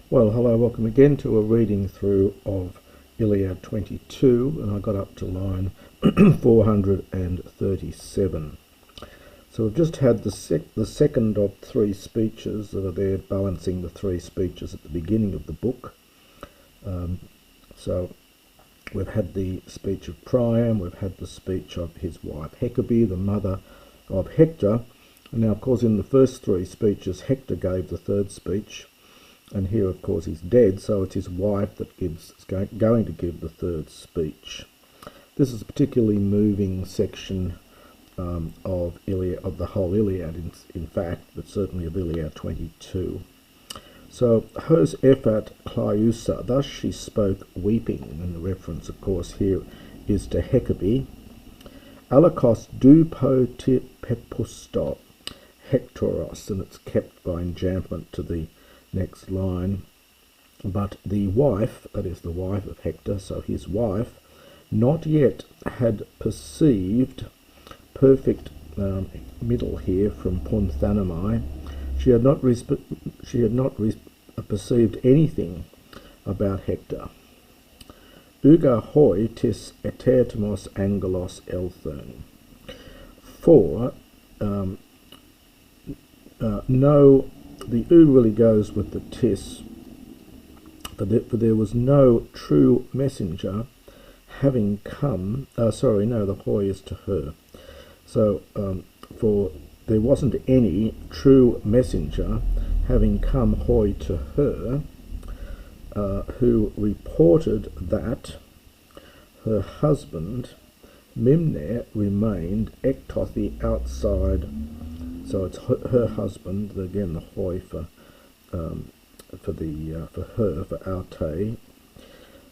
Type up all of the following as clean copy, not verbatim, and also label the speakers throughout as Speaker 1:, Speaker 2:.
Speaker 1: Well, hello, welcome again to a reading through of Iliad 22, and I got up to line 437. So we've just had the second of three speeches that are there balancing the three speeches at the beginning of the book. So we've had the speech of Priam, we've had the speech of his wife Hecabe, the mother of Hector. And now, of course, in the first three speeches, Hector gave the third speech. And here, of course, he's dead, so it's his wife that is going to give the third speech. This is a particularly moving section of Iliad, of the whole Iliad, in fact, but certainly of Iliad 22. So, hos ephat Cleiusa, thus she spoke weeping, and the reference, of course, here is to Hecabe. Alakos du pepusto Hectoros, and it's kept by enjambment to the next line. But the wife, that is the wife of Hector, so his wife, not yet had perceived, perfect middle here from Ponthanamai, she had not perceived anything about Hector. Uga hoi tis etertmos angelos elthon. For no, the U really goes with the tis, for there was no true messenger having come, the hoi is to her. So, for there wasn't any true messenger having come hoi to her, who reported that her husband, Mimner, remained ektothi outside. So it's her husband, again the hoi for Aute.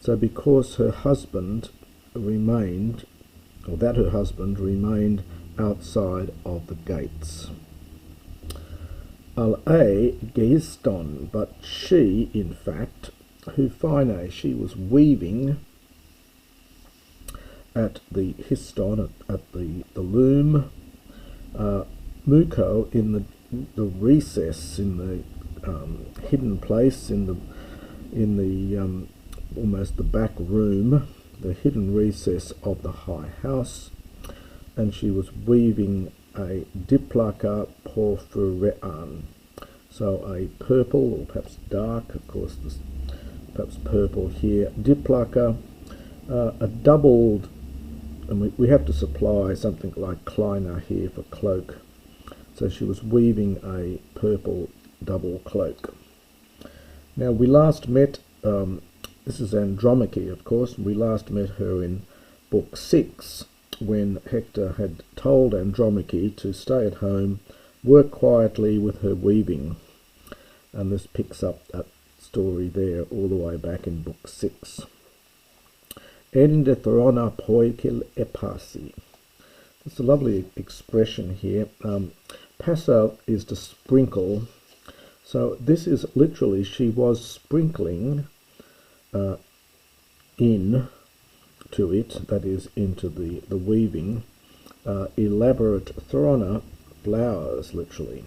Speaker 1: So because her husband remained, or that her husband remained outside of the gates. Al-A geiston, but she, in fact, Hufine, she was weaving at the histon, at the loom, Muko, in the recess, in the hidden place, in the almost the back room, the hidden recess of the high house, and she was weaving a diplaka porphyrean, so a purple, or perhaps dark, of course, perhaps purple here, diplaka, a doubled, and we have to supply something like kleiner here for cloak. So she was weaving a purple double cloak. Now we last met, this is Andromache, of course, we last met her in book 6, when Hector had told Andromache to stay at home, work quietly with her weaving. And this picks up that story there all the way back in book 6. Endethrona poikil epasi. It's a lovely expression here. Passa is to sprinkle. So this is literally, she was sprinkling in to it, that is into the weaving, elaborate throna, flowers, literally.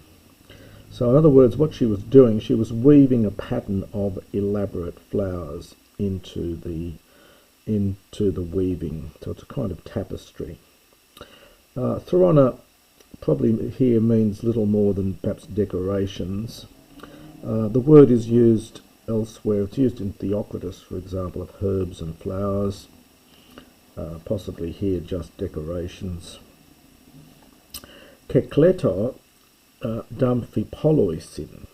Speaker 1: So in other words, what she was doing, she was weaving a pattern of elaborate flowers into the weaving. So it's a kind of tapestry. Throna probably here means little more than perhaps decorations. The word is used elsewhere. It's used in Theocritus, for example, of herbs and flowers. Possibly here just decorations. Kekleto damphipoloisin.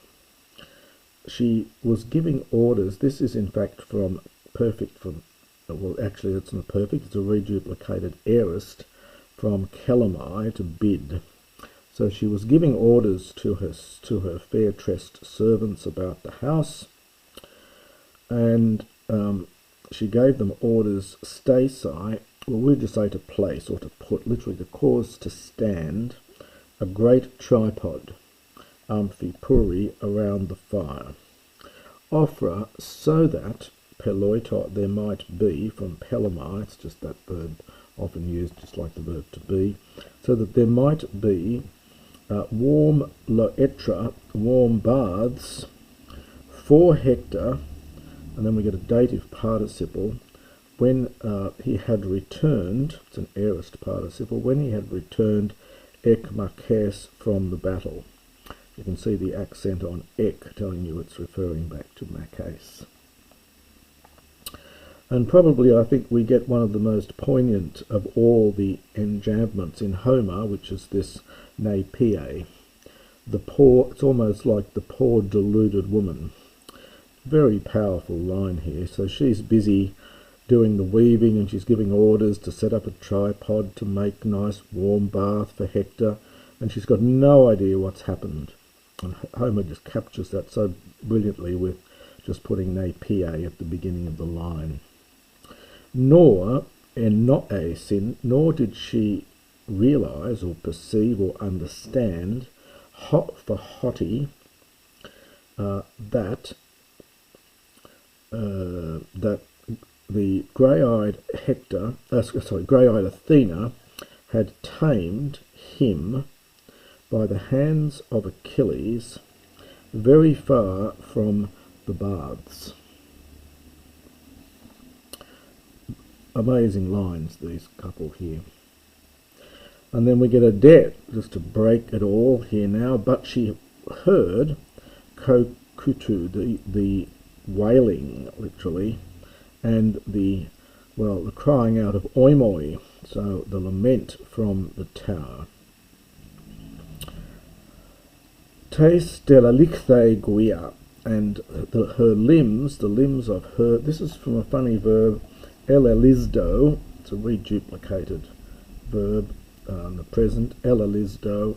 Speaker 1: She was giving orders. This is in fact well, actually it's not perfect, it's a reduplicated aorist from Kelomai to bid. So she was giving orders to her fair-tressed servants about the house, and she gave them orders, stasai, well, we'll just say to place, or to put, literally to cause to stand, a great tripod, amphipuri, around the fire. Ophra, so that, peloito, there might be, from pelomai, it's just that verb often used just like the verb to be, so that there might be warm loetra, warm baths, for Hector, and then we get a dative participle, when he had returned, it's an aorist participle, when he had returned ek marches from the battle. You can see the accent on ek telling you it's referring back to marches. And probably I think we get one of the most poignant of all the enjambments in Homer, which is this ne pie. The poor, it's almost like the poor deluded woman. Very powerful line here. So she's busy doing the weaving, and she's giving orders to set up a tripod to make nice warm bath for Hector, and she's got no idea what's happened. And Homer just captures that so brilliantly with just putting ne pie at the beginning of the line. Nor nor did she realize or perceive or understand for Hottie that the grey-eyed grey-eyed Athena had tamed him by the hands of Achilles very far from the baths. Amazing lines, these couple here. And then we get a debt, just to break it all here now. But she heard kokutu, the wailing, literally, and the crying out of oimoi, so the lament from the tower. Te stellalichthe guia, and her limbs, the limbs of her, this is from a funny verb, elelizdo, it's a reduplicated verb, the present, elelizdo,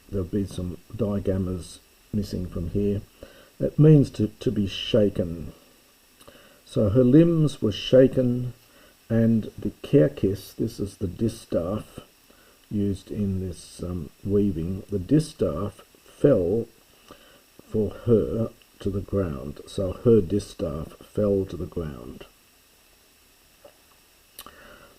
Speaker 1: there'll be some digammas missing from here. It means to be shaken. So her limbs were shaken, and the kerkis, this is the distaff used in this weaving, the distaff fell for her to the ground. So her distaff fell to the ground.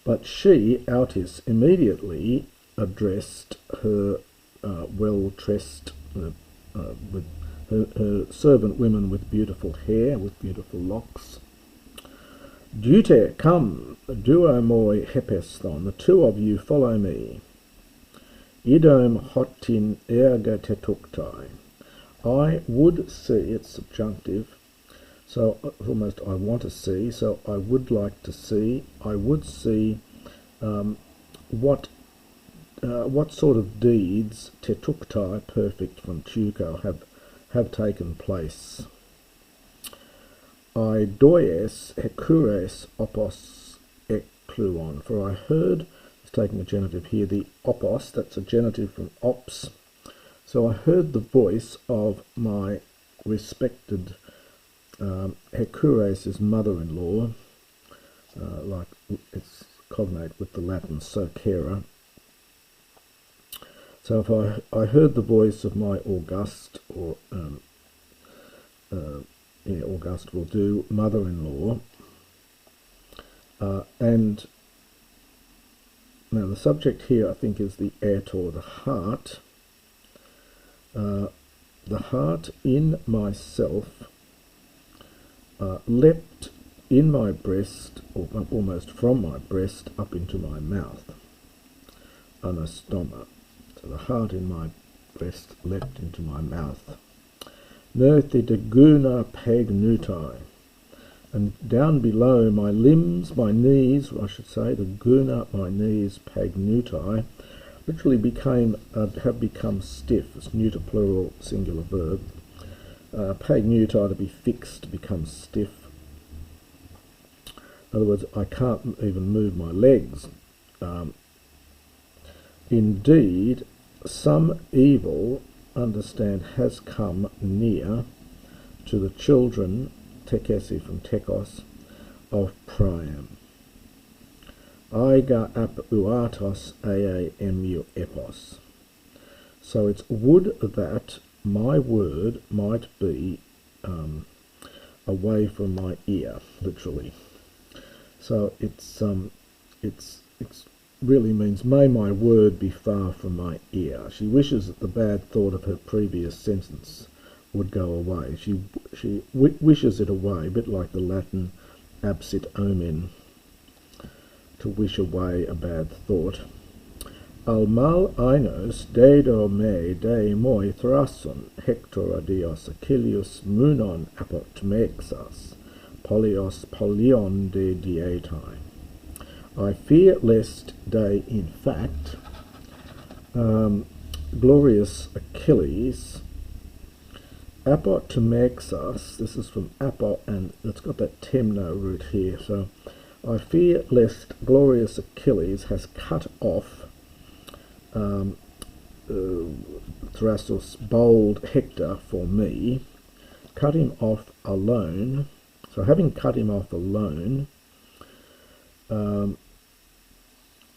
Speaker 1: But she, Autis, immediately addressed her well-dressed, with her servant women with beautiful hair, with beautiful locks. Dute, come, duo moi hepesthon, the two of you follow me. Idom hotin erga tetuktai. I would see, it's subjunctive, so almost I want to see, so I would like to see, I would see what sort of deeds, tetuktai, perfect from tuko, have taken place. I doies hekures opos ekluon, for I heard, it's taking a genitive here, the opos, that's a genitive from ops, so I heard the voice of my respected Hecures' mother-in-law, like it's cognate with the Latin Socera. So if I heard the voice of my august, or august will do, mother-in-law, and now the subject here I think is the etor, the heart. The heart in myself leapt in my breast, or almost from my breast up into my mouth, anastoma. So the heart in my breast leapt into my mouth. Nerthi de guna pagnutai, and down below my limbs, my knees, I should say, the guna, my knees, pagnutai, literally have become stiff. It's neuter plural singular verb. Pagnutai, to be fixed, become stiff. In other words, I can't even move my legs. Indeed, some evil, understand, has come near to the children, tekesi from tekos, of Priam. Aiga ap uatos aamu epos. So it's would that my word might be away from my ear, literally. So it's really means may my word be far from my ear. She wishes that the bad thought of her previous sentence would go away. She wishes it away, a bit like the Latin absit omen, to wish away a bad thought. Al mal ainos deido me de moi thrason Hector adios Achilles munon apotmexas polios polion de dietai. I fear lest they, in fact, glorious Achilles, apotmexas, this is from apo, and it's got that temno root here, so I fear lest glorious Achilles has cut off Thrasos, bold Hector for me, cut him off alone. So having cut him off alone,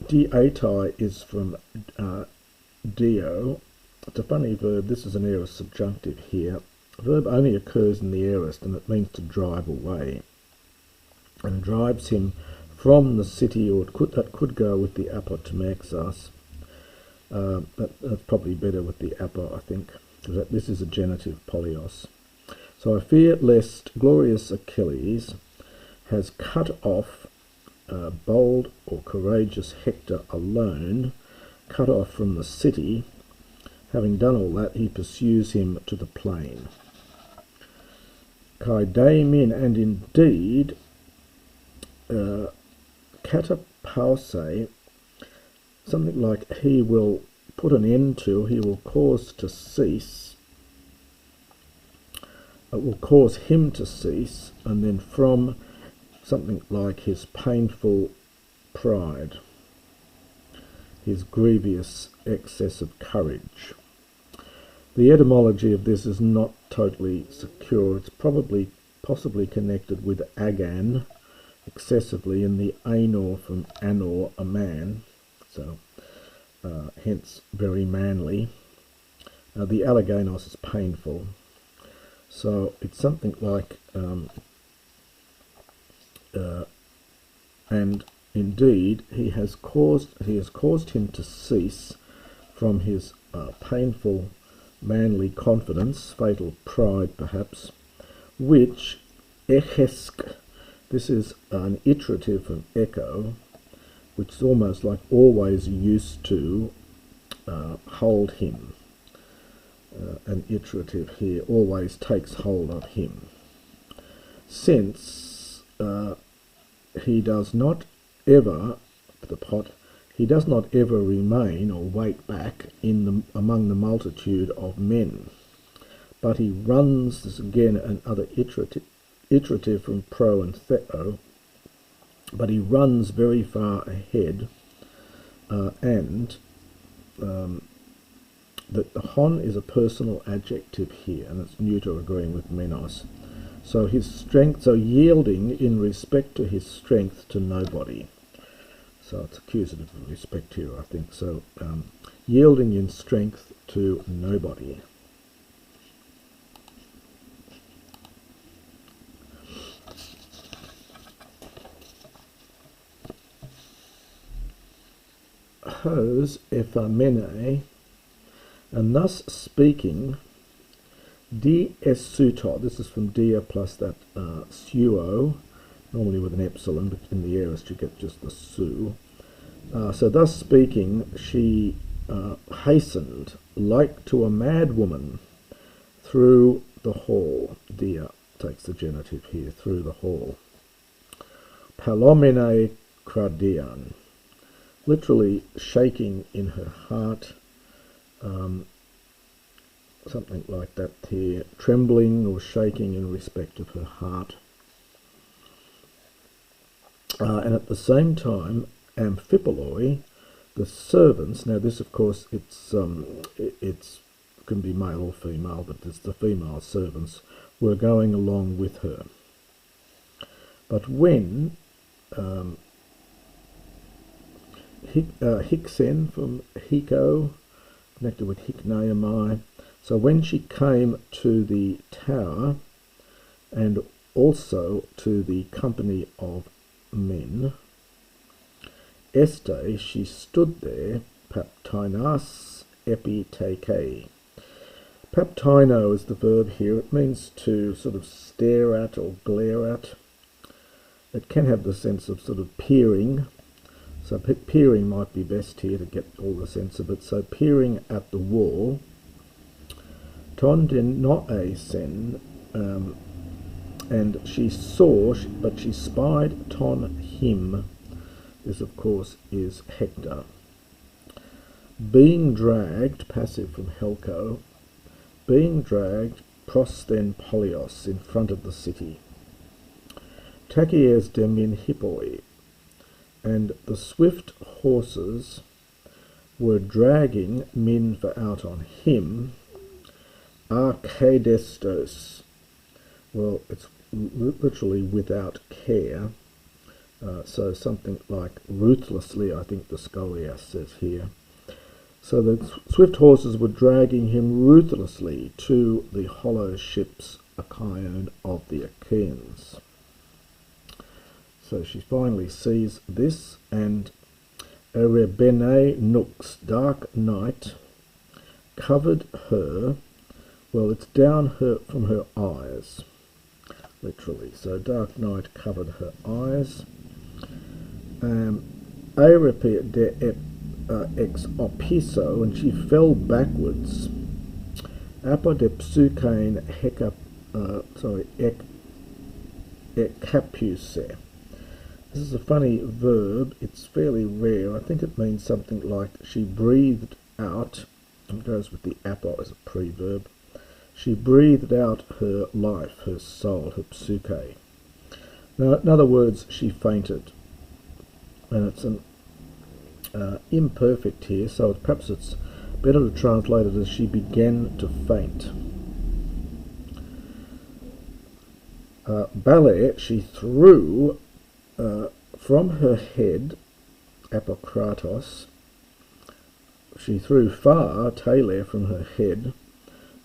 Speaker 1: Dietai is from dio. It's a funny verb. This is an aorist subjunctive here. The verb only occurs in the aorist, and it means to drive away, and drives him from the city, or that could go with the apotmexas. That's probably better with the apo, I think, because this is a genitive polios. So I fear lest glorious Achilles has cut off bold or courageous Hector alone, cut off from the city. Having done all that, he pursues him to the plain. Kai daemin, and indeed, katapause, something like he will put an end to, he will cause to cease, it will cause him to cease, and then from something like his painful pride, his grievous excess of courage. The etymology of this is not totally secure. It's possibly connected with agan, excessively, in the anor from anor, a man, so hence very manly. The alleganos is painful, so it's something like and indeed he has caused him to cease from his painful manly confidence, fatal pride perhaps, which echesk, this is an iterative from echo, which is almost like always used to hold him. An iterative here, always takes hold of him. Since he does not ever, the pot, he does not ever remain or wait back among the multitude of men, but he runs, this again another iterative from pro and theo, but he runs very far ahead, and that the hon is a personal adjective here, and it's neuter, agreeing with menos. So his strength, so yielding in respect to his strength to nobody. So it's accusative of respect here, I think. So yielding in strength to nobody. Hos ephamene, and thus speaking, di esuto, this is from dia plus that suo, normally with an epsilon, but in the aorist you get just the su. So thus speaking, she hastened like to a mad woman through the hall. Dia takes the genitive here, through the hall. Palomene cradian, literally shaking in her heart, something like that here, trembling or shaking in respect of her heart. And at the same time, amphipoloi, the servants, now this of course it's can be male or female, but it's the female servants, were going along with her. But when Hixen from Hiko, connected with Hiknaamai, so when she came to the tower and also to the company of men, Este, she stood there, paptinas epiteke, Paptino is the verb here. It means to sort of stare at or glare at. It can have the sense of sort of peering. So peering might be best here to get all the sense of it. So peering at the wall. Ton den noe sen, and she saw, but she spied ton him. This, of course, is Hector. Being dragged, passive from Helco. Being dragged, pros then polios, in front of the city. Takies demin hippoi, and the swift horses were dragging min for out on him, arcadestos. Well, it's literally without care, so something like ruthlessly, I think the scholiast says here. So the swift horses were dragging him ruthlessly to the hollow ships Achaean of the Achaeans. So she finally sees this, and Erebene Nux, dark night, covered her. Well, it's down her from her eyes, literally. So dark night covered her eyes. Arepe de ex opiso, and she fell backwards. Apodepsukain heka, ekapuse. This is a funny verb. It's fairly rare. I think it means something like she breathed out. It goes with the apo as a preverb. She breathed out her life, her soul, her psyche. Now, in other words, she fainted. And it's an imperfect here, so perhaps it's better to translate it as she began to faint. Ballet, she threw from her head, apokratos, she threw far, tele, from her head,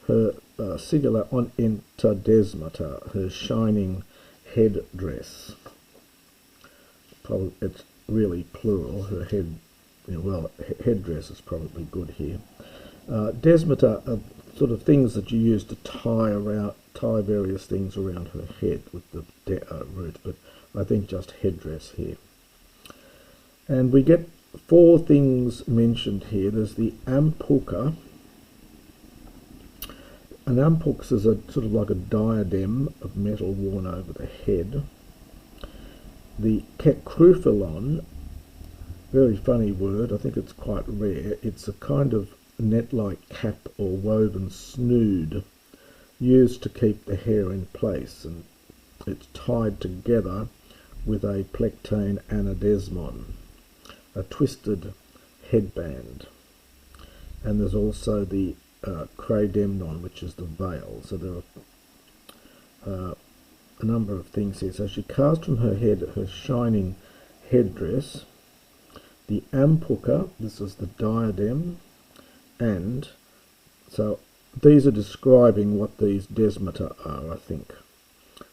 Speaker 1: her sigilla on interdesmata, her shining headdress. Probably it's really plural, her head, well, headdress is probably good here. Desmata are sort of things that you use to tie various things around her head with the root, but I think just headdress here. And we get 4 things mentioned here. There's the ampuka. An ampux is a sort of like a diadem of metal worn over the head. The kekruphalon, very funny word, I think it's quite rare. It's a kind of net-like cap or woven snood used to keep the hair in place, and it's tied together with a plectane anadesmon, a twisted headband. And there's also the crademnon, which is the veil. So there are a number of things here. So she cast from her head her shining headdress, the ampuka, this is the diadem, and so these are describing what these desmata are, I think.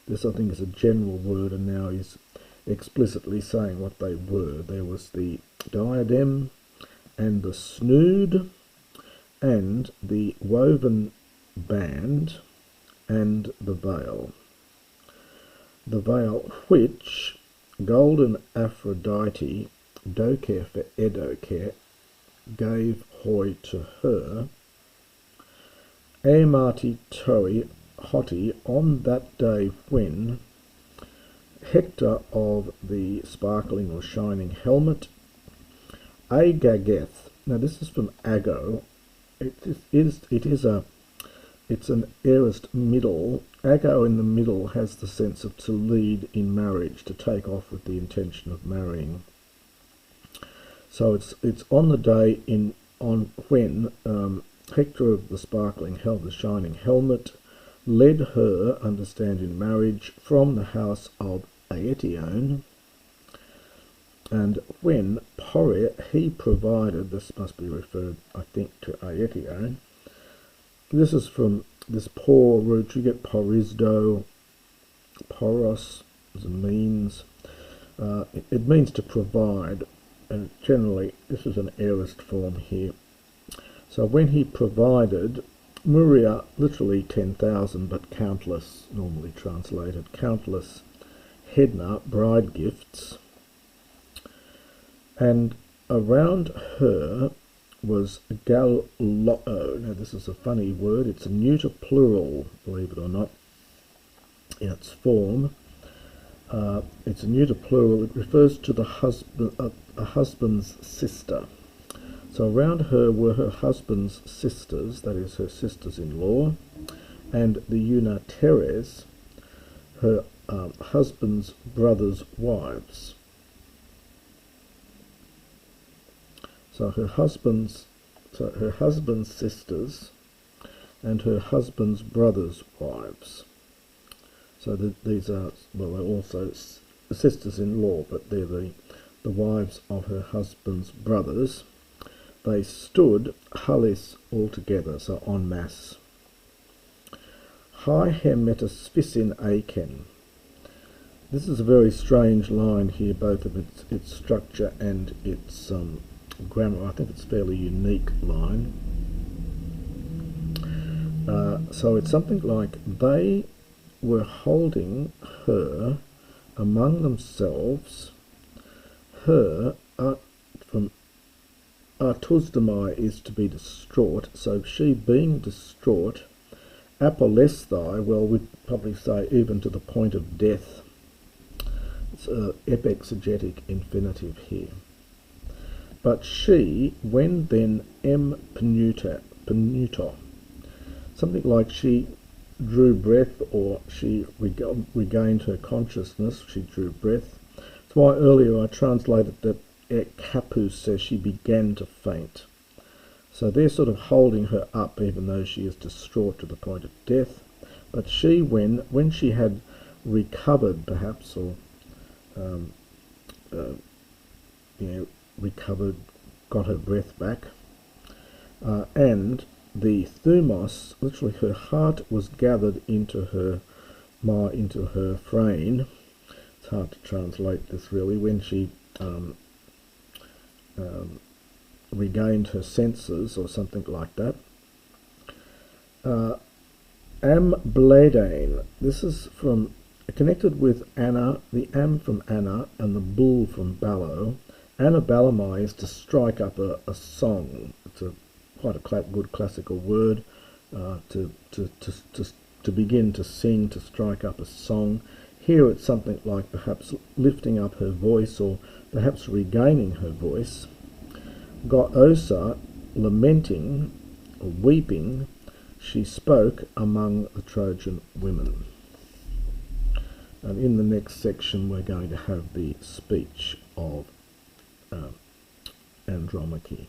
Speaker 1: This, I think, is a general word, and now he's explicitly saying what they were. There was the diadem and the snood and the woven band and the veil. The veil which golden Aphrodite, doker for edoker, gave hoi to her, amati toi hoti, on that day when Hector of the sparkling or shining helmet, agageth. Now this is from ago. It's an aorist middle. Ago in the middle has the sense of to lead in marriage, to take off with the intention of marrying. So it's on the day when Hector of the sparkling the shining helmet led her, understand, in marriage from the house of Aetion, and when Pore he provided, this must be referred, I think, to Aetion. This is from this poor root, you get porisdo, poros as a means. It means to provide, and generally this is an aorist form here. So when he provided Muria, literally 10,000, but countless, normally translated, countless Hedna bride gifts, and around her was Gallo. Now this is a funny word, it's a neuter plural, believe it or not, in its form. It's a neuter plural, it refers to the husband, a husband's sister. So around her were her husband's sisters, that is her sisters-in-law, and the Eunateres, her husband's brothers' wives. So her husband's sisters and her husband's brothers' wives. So these are, well, they're also sisters-in-law, but they're the wives of her husband's brothers. They stood halis all together, so en masse. Hi hem metasphysin aiken. This is a very strange line here, both of its structure and its grammar. I think it's a fairly unique line. So it's something like, they were holding her among themselves. Her, from artusdamai is to be distraught, so she being distraught, apolesthai, well, we'd probably say even to the point of death. It's an epexegetic infinitive here. But she, when then penuta, something like she drew breath, or she regained her consciousness, she drew breath. That's why earlier I translated that Capus says she began to faint. So they're sort of holding her up even though she is distraught to the point of death. But she, when she had recovered perhaps, or recovered, got her breath back, and the thumos, literally her heart, was gathered into her frame. It's hard to translate this really. When she regained her senses, or something like that. Am bledane. This is from connected with Anna, the am from Anna and the bull from Ballo. Anabalamai is to strike up a song. It's quite a good classical word, to begin to sing, to strike up a song. Here it's something like perhaps lifting up her voice, or perhaps regaining her voice. Go'osa, lamenting, or weeping, she spoke among the Trojan women. And in the next section we're going to have the speech of Andromache.